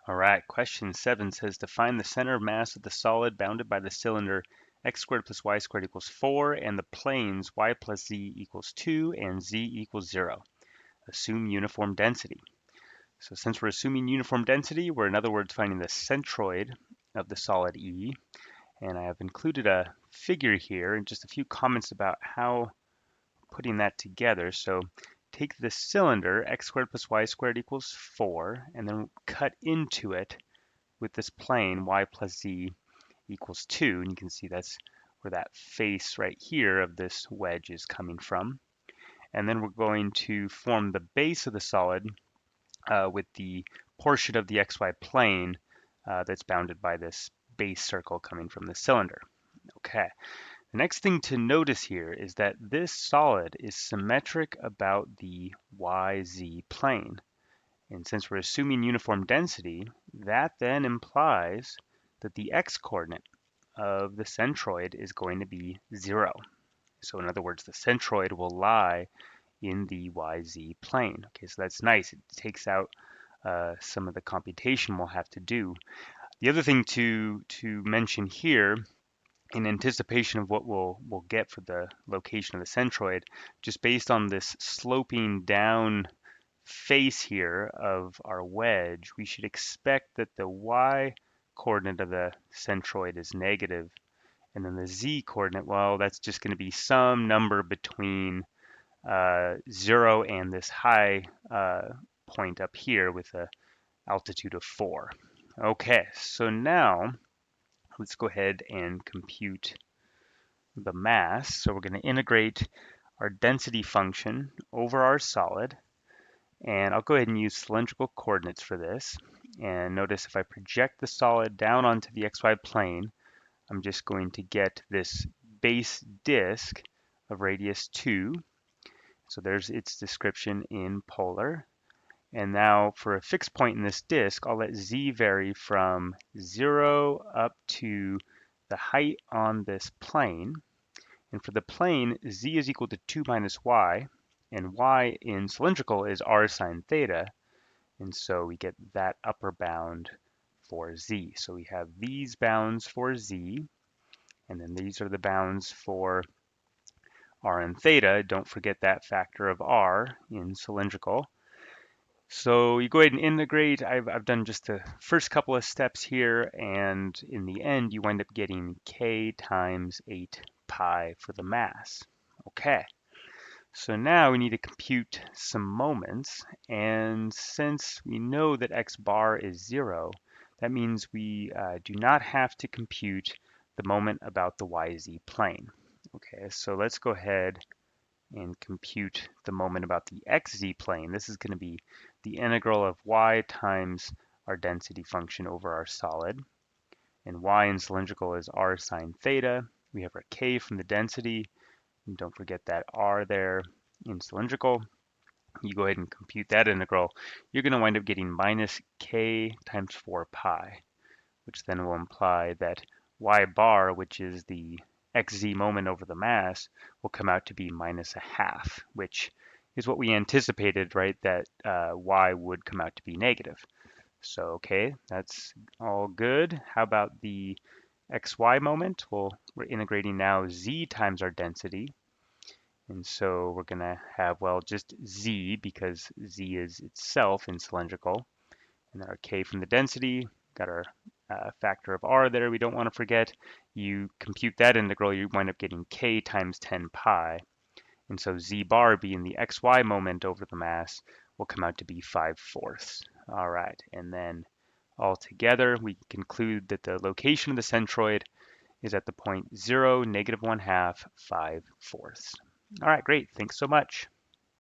All right, question 7 says to find the center of mass of the solid bounded by the cylinder x squared plus y squared equals 4 and the planes y plus z equals 2 and z equals 0. Assume uniform density. So since we're assuming uniform density, we're in other words finding the centroid of the solid E. And I have included a figure here and just a few comments about how putting that together. So take the cylinder, x squared plus y squared equals 4, and then cut into it with this plane, y plus z equals 2. And you can see that's where that face right here of this wedge is coming from. And then we're going to form the base of the solid with the portion of the xy plane that's bounded by this base circle coming from the cylinder. Okay. The next thing to notice here is that this solid is symmetric about the YZ plane. And since we're assuming uniform density, that then implies that the x-coordinate of the centroid is going to be 0. So in other words, the centroid will lie in the YZ plane. Okay, so that's nice. It takes out some of the computation we'll have to do. The other thing to mention here, in anticipation of what we'll get for the location of the centroid, just based on this sloping down face here of our wedge, we should expect that the y coordinate of the centroid is negative, and then the z coordinate, well, that's just going to be some number between 0 and this high point up here with an altitude of 4. Okay, so now let's go ahead and compute the mass. So we're going to integrate our density function over our solid. And I'll go ahead and use cylindrical coordinates for this. And notice if I project the solid down onto the xy plane, I'm just going to get this base disk of radius 2. So there's its description in polar. And now for a fixed point in this disk, I'll let z vary from 0 up to the height on this plane. And for the plane, z is equal to 2 minus y, and y in cylindrical is r sine theta. And so we get that upper bound for z. So we have these bounds for z, and then these are the bounds for r and theta. Don't forget that factor of r in cylindrical. So you go ahead and integrate. I've done just the first couple of steps here, and in the end, you wind up getting k times 8 pi for the mass. Okay, so now we need to compute some moments, and since we know that x bar is 0, that means we do not have to compute the moment about the yz plane. Okay, so let's go ahead and compute the moment about the xz plane. This is going to be the integral of y times our density function over our solid. And y in cylindrical is r sine theta. We have our k from the density. And don't forget that r there in cylindrical. You go ahead and compute that integral. You're going to wind up getting minus k times 4 pi, which then will imply that y bar, which is the xz moment over the mass, will come out to be minus a half, which is what we anticipated, right, that y would come out to be negative. So, okay, that's all good. How about the xy moment? Well, we're integrating now z times our density. And so we're going to have, well, just z, because z is itself in cylindrical. And then our k from the density, got our factor of r there we don't want to forget. You compute that integral, you wind up getting k times 10 pi. And so z bar being the xy moment over the mass will come out to be 5/4. All right, and then all together we conclude that the location of the centroid is at the point 0, -1/2, 5/4. All right, great. Thanks so much.